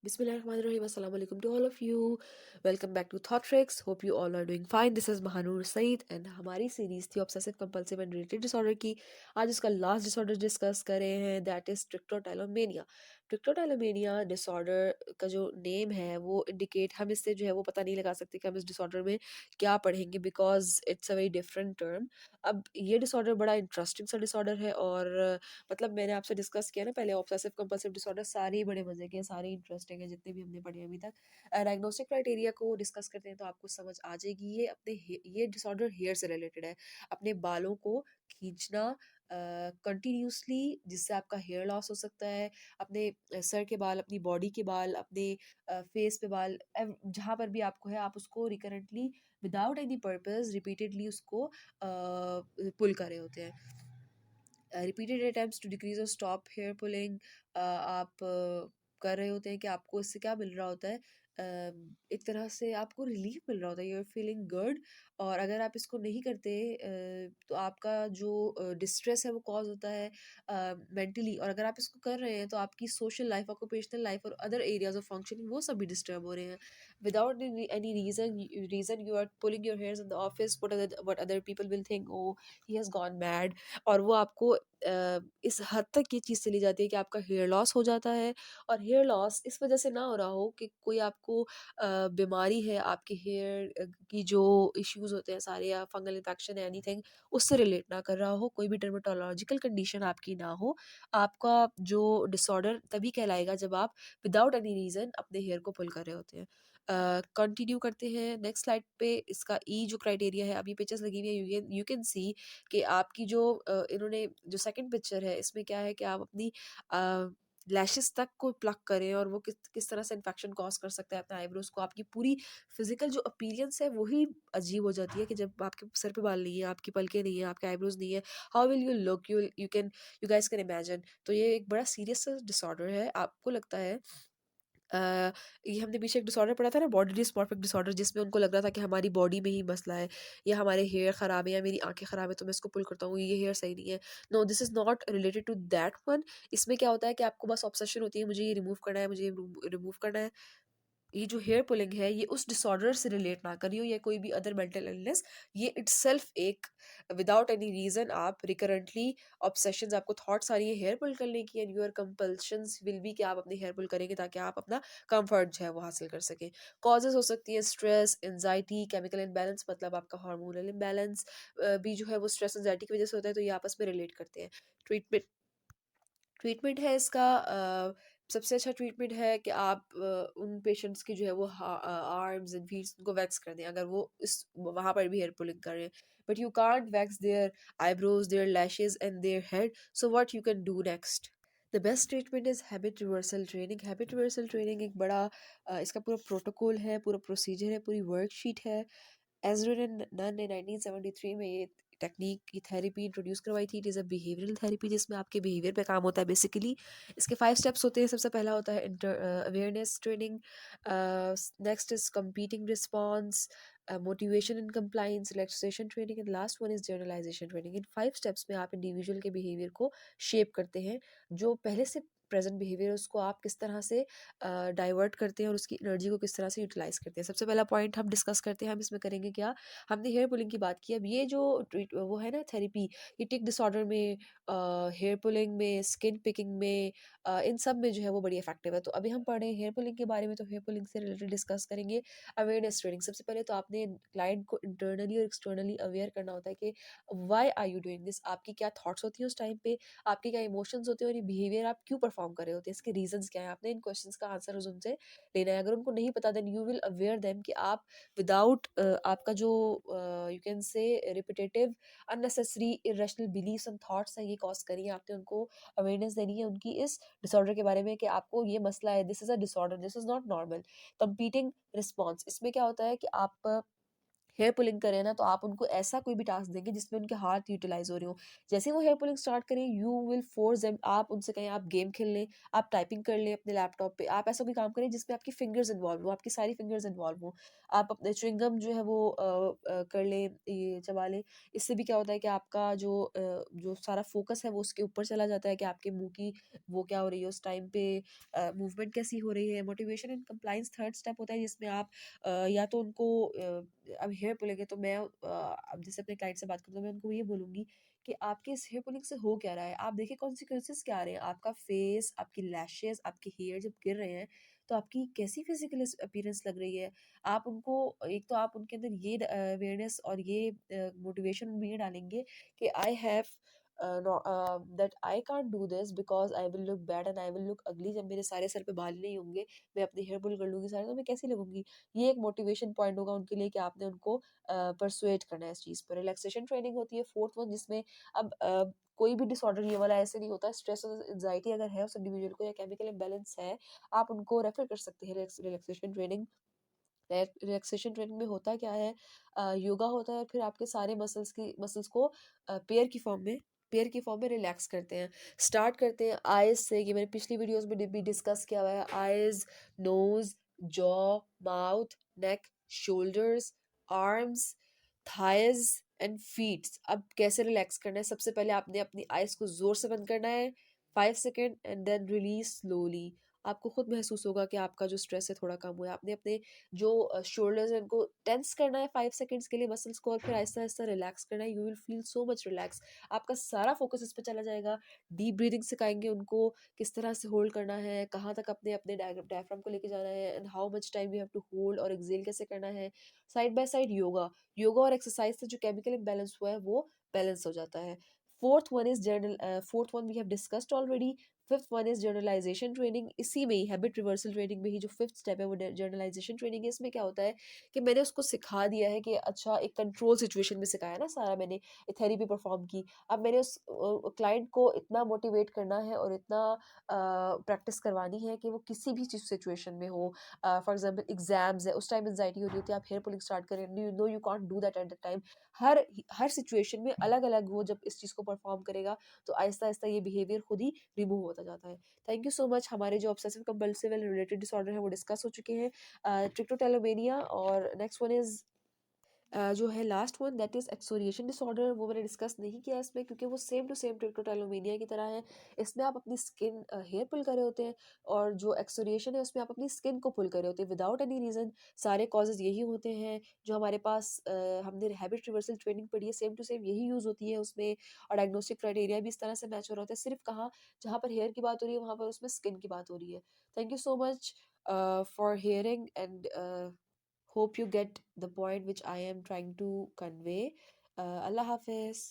Bismillahirrahmanirrahim. Assalamu alaikum to all of you. Welcome back to Thought Tricks. Hope you all are doing fine. This is Mahanur Saeed and हमारी series थी obsessive compulsive and related disorder की। आज इसका last disorder discuss कर रहे हैं, that is ट्रिक्टोटाइलोमेनिया। ट्रिक्टोटाइलोमेनिया disorder का जो नेम है वो इंडिकेट, हम इससे जो है वो पता नहीं लगा सकते कि हम इस डिसऑर्डर में क्या पढ़ेंगे, because it's a very different term. अब ये डिसऑर्डर बड़ा इंटरेस्टिंग सा डिसऑर्डर है और मतलब मैंने आपसे डिस्कस किया ना पहले, ऑब्सेसिव कंपल्सिव डिसऑर्डर सारे ही बड़े मजे के हैं, सारे इंटरेस्टिंग है जितने भी हमने पढ़े हैं अभी तक। डायग्नोस्टिक क्राइटेरिया को डिस्कस करते हैं तो आपको समझ आ जाएगी। ये डिसऑर्डर हेयर से रिलेटेड है। अपने बालों को खींचना कंटिन्यूसली, जिससे आपका हेयर लॉस हो सकता है। अपने सर के बाल, अपनी बॉडी के बाल, अपने फेस पे बाल, जहाँ पर भी आपको है आप उसको recurrently without any purpose repeatedly उसको पुल कर रहे होते हैं। रिपीटेड अटेम्प्ट्स टू डिक्रीज और स्टॉप हेयर पुलिंग आप कर रहे होते हैं कि आपको इससे क्या मिल रहा होता है, एक तरह से आपको रिलीफ मिल रहा होता है, यू आर फीलिंग गुड। और अगर आप इसको नहीं करते तो आपका जो डिस्ट्रेस है वो कॉज होता है मेंटली, और अगर आप इसको कर रहे हैं तो आपकी सोशल लाइफ, ऑक्यूपेशनल लाइफ और अदर एरियाज ऑफ फंक्शनिंग वो सब भी डिस्टर्ब हो रहे हैं। Without any reason you are pulling your hairs in the office, what other people will think, oh he has gone mad. और वो आपको इस हद तक ये चीज़ चली जाती है कि आपका हेयर लॉस हो जाता है। और हेयर लॉस इस वजह से ना हो रहा हो कि कोई आपको बीमारी है, आपके हेयर की जो इश्यूज होते हैं सारे, या फंगल इन्फेक्शन है, एनीथिंग उससे रिलेट ना कर रहा हो, कोई भी डर्मेटोलॉजिकल कंडीशन आपकी ना हो। आपका जो डिसऑर्डर तभी कहलाएगा जब आप विदाउट एनी रीज़न अपने हेयर को पुल कर रहे होते हैं। कंटिन्यू करते हैं नेक्स्ट स्लाइड पे। इसका ई जो क्राइटेरिया है, अभी पिक्चर्स लगी हुई है, यू कैन सी कि आपकी जो इन्होंने जो सेकंड पिक्चर है इसमें क्या है कि आप अपनी लैशेस तक को प्लग करें, और वो किस किस तरह से इन्फेक्शन कॉज कर सकता है अपने आईब्रोज को। आपकी पूरी फिजिकल जो अपीयरेंस है वही अजीब हो जाती है कि जब आपके सर पे बाल नहीं है, आपकी पलके नहीं है, आपके आईब्रोज नहीं है, how will you look, you guys can imagine. तो ये एक बड़ा सीरियस डिसऑर्डर है। आपको लगता है ये हमने पीछे एक डिसऑर्डर पढ़ा था ना, बॉडी डिस्मॉर्फिक डिसऑर्डर, जिसमें उनको लग रहा था कि हमारी बॉडी में ही मसला है, या हमारे हेयर खराब है, या मेरी आंखें खराब है तो मैं इसको पुल करता हूँ, ये हेयर सही नहीं है। No, this is not related to that one. इसमें क्या होता है कि आपको बस ऑब्सेशन होती है, मुझे ये रिमूव करना है, मुझे ये रिमूव करना है। ये जो हेयर पुलिंग है ये उस डिसऑर्डर से रिलेट ना करियो, या कोई भी अदर मेंटल इलनेस। ये इटसेल्फ एक विदाउट एनी रीजन आप रिकरेंटली ऑब्सेशंस, आपको थॉट्स आ रही है हेयर पुल करने की, and your compulsions will be कि आप अपने हेयर पुल करेंगे ताकि आप अपना कंफर्ट जो है वो हासिल कर सकें। कॉजेज हो सकती है स्ट्रेस, एंजाइटी, केमिकल इम्बैलेंस, मतलब आपका हार्मोनल इम्बैलेंस भी जो है वो स्ट्रेस एंजाइटी की वजह से होता है, तो ये आपस में रिलेट करते हैं। ट्रीटमेंट ट्रीटमेंट है इसका, सबसे अच्छा ट्रीटमेंट है कि आप उन पेशेंट्स की जो है वो आर्म्स एंड फीट्स उनको वैक्स कर दें, अगर वो इस वहाँ पर भी हेयर पुलिंग कर रहे हैं। But you can't wax their eyebrows, their lashes and their head, so what you can do next. The best treatment is habit reversal training. Habit reversal training एक बड़ा इसका पूरा प्रोटोकॉल है, पूरा प्रोसीजर है, पूरी वर्कशीट है। एजरिन नन ने 1973 में ये टेक्निक की थेरेपी इंट्रोड्यूस करवाई थी। It is a behavioural therapy जिसमें आपके बिहेवियर पे काम होता है बेसिकली। इसके 5 स्टेप्स होते हैं। सबसे पहला होता है awareness training, next is competing response, motivation and compliance, relaxation training, and last one is journalization training. In 5 steps में आप इंडिविजुअल के बिहेवियर को शेप करते हैं। जो पहले से प्रेजेंट बिहेवियर है उसको आप किस तरह से डाइवर्ट करते हैं और उसकी एनर्जी को किस तरह से यूटिलाइज करते हैं। सबसे पहला पॉइंट हम डिस्कस करते हैं, हम इसमें करेंगे क्या। हमने हेयर पुलिंग की बात की। अब ये जो ट्रीट वो है ना थेरेपी, ये टिक डिसऑर्डर में, हेयर पुलिंग में, स्किन पिकिंग में, इन सब में जो है वो बड़ी इफेक्टिव है। तो अभी हम पढ़ रहे हैं हेयर पुलिंग के बारे में, तो हेयर पुलिंग से रिलेटेड डिस्कस करेंगे। अवेयरनेस ट्रेनिंग, सबसे पहले तो आपने क्लाइंट को इंटरनली और एक्सटर्नली अवेयर करना होता है कि why are you doing this, आपकी क्या थॉट्स होती हैं उस टाइम पे, आपके क्या इमोशंस होते हैं, और ये बिहेवियर आप क्यों परफॉर्म कर रहे होते हैं, इसके रीजंस क्या है। आपने इन क्वेश्चंस का आंसर उनसे लेना है। अगर उनको नहीं पता, then you will aware them कि आप विदाउट आपका जो you can say repetitive unnecessary irrational believes and thoughts हैं ये कॉज करिए। आपने उनको अवेयरनेस देनी है उनकी इस डिसऑर्डर के बारे में कि आपको ये मसला है, this is a disorder, this is not normal. Competing response, इसमें क्या होता है कि आप हेयर पुलिंग करें ना, तो आप उनको ऐसा कोई भी टास्क देंगे जिसमें उनके हाथ यूटिलाइज हो रहे हो। जैसे वो हेयर पुलिंग स्टार्ट करें, यू विल फोर्स देम, आप उनसे कहें आप गेम खेल लें, आप टाइपिंग कर लें अपने लैपटॉप पे, आप ऐसा कोई काम करें जिसमें आपकी फिंगर्स इन्वॉल्व हो, आपकी सारी फिंगर्स इन्वॉल्व हो। आप अपने च्युइंगम जो है वो कर लें, ये चबा लें। इससे भी क्या होता है कि आपका जो सारा फोकस है वो उसके ऊपर चला जाता है कि आपके मुंह की वो क्या हो रही है उस टाइम पे, मूवमेंट कैसी हो रही है। Motivation and compliance third step होता है, जिसमें आप या तो उनको अब हेयर पुलिंग है तो मैं अब जैसे अपने क्लाइंट से बात करूँ तो मैं उनको ये बोलूँगी कि आपके इस हेयर पुलिंग से हो क्या रहा है, आप देखिए कॉन्सिक्वेंसेस क्या आ रहे हैं। आपका फेस, आपकी लैशेस, आपके हेयर जब गिर रहे हैं तो आपकी कैसी फिजिकल अपीयरेंस लग रही है। आप उनको, एक तो आप उनके अंदर ये अवेयरनेस और ये मोटिवेशन भी ये डालेंगे कि I have that I can't do this because I will look bad and I will look अगली। जब मेरे सारे सर पे बाल नहीं होंगे, मैं अपने हेयर पुल कर लूंगी सारे, तो मैं कैसी लगूंगी। ये एक मोटिवेशन पॉइंट होगा उनके लिए कि आपने उनको परसुएट करना है इस चीज़ पर। रिलैक्सेशन ट्रेनिंग होती है फोर्थ वन, जिसमें अब कोई भी डिसऑर्डर ये वाला ऐसे नहीं होता। स्ट्रेस और एंजाइटी अगर है उस इंडिविजुअल को या केमिकल इम्बैलेंस है, आप उनको रेफर कर सकते हैं रिलैक्सेशन ट्रेनिंग। रिलैक्सेशन ट्रेनिंग में होता क्या है, योगा होता है, फिर आपके सारे मसल्स को पेयर की फॉर्म में रिलैक्स करते हैं। स्टार्ट करते हैं आइज से, ये मैंने पिछली वीडियोस में भी डिस्कस किया हुआ है। Eyes, nose, jaw, mouth, neck, shoulders, arms, thighs and feet. अब कैसे रिलैक्स करना है, सबसे पहले आपने अपनी आइज को जोर से बंद करना है 5 second and then release slowly. आपको खुद महसूस होगा कि आपका जो स्ट्रेस है थोड़ा कम हुआ है। आपने अपने जो शोल्डर्स हैं उनको टेंस करना है 5 सेकेंड्स के लिए मसल्स को, और फिर आहिस्ता आहिस्ता रिलैक्स करना है। You will feel so much relax. आपका सारा फोकस इस पर चला जाएगा। डीप ब्रीदिंग सिखाएंगे उनको किस तरह से होल्ड करना है, कहाँ तक अपने अपने डायफ्राम को लेके जाना है, and how much time you have to hold और एक्सेल कैसे करना है। Side by side yoga, yoga और एक्सरसाइज से जो केमिकल इम्बैलेंस हुआ है वो बैलेंस हो जाता है। Fourth one we have discussed already. Fifth one is journalization training. इसी में ही हैबिट रिवर्सल ट्रेनिंग में ही जो फिफ्थ स्टेप है वो जर्नलाइजेशन ट्रेनिंग है। इसमें क्या होता है कि मैंने उसको सिखा दिया है कि अच्छा, एक कंट्रोल सिचुएशन में सिखाया ना सारा मैंने, थेरेपी परफॉर्म की। अब मैंने उस क्लाइंट को इतना मोटिवेट करना है और इतना प्रैक्टिस करवानी है कि वो किसी भी चीज सिचुएशन में हो। फॉर एग्जाम्पल एग्जाम्स है, उस टाइम एंजाइटी हो रही होती है, आप हेयर पुलिंग स्टार्ट करें, you know you can't do that at the time. Her situation में अलग अलग वो जब इस चीज को परफॉर्म करेगा तो आहिस्ता आहिस्ता ये बिहेवियर खुद ही रिमूव होता जाता है। Thank you so much. हमारे जो obsessive compulsive and related disorder है वो डिस्कस हो चुके हैं, ट्रिक्टोटेलोमेनिया, और नेक्स्ट वन इज जो है last one, that is excoriation disorder. वो मैंने डिस्कस नहीं किया इसमें क्योंकि वो सेम टू सेम ट्रिक्टोटेलोमेनिया की तरह है। इसमें आप अपनी स्किन हेयर पुल कर रहे होते हैं, और जो एक्सोरिएशन है उसमें आप अपनी स्किन को पुल कर रहे होते हैं विदाउट एनी रीजन। सारे कॉजेज यही होते हैं जो हमारे पास हमने हैबिट रिवर्सल ट्रेनिंग पढ़ी है, सेम टू सेम यही यूज होती है उसमें। और डायग्नोस्टिक क्राइटेरिया भी इस तरह से मैच हो रहा होता है। सिर्फ कहाँ, जहाँ पर हेयर की बात हो रही है वहाँ पर उसमें स्किन की बात हो रही है। Thank you so much for hearing, and hope you get the point which I am trying to convey. Allah Hafiz.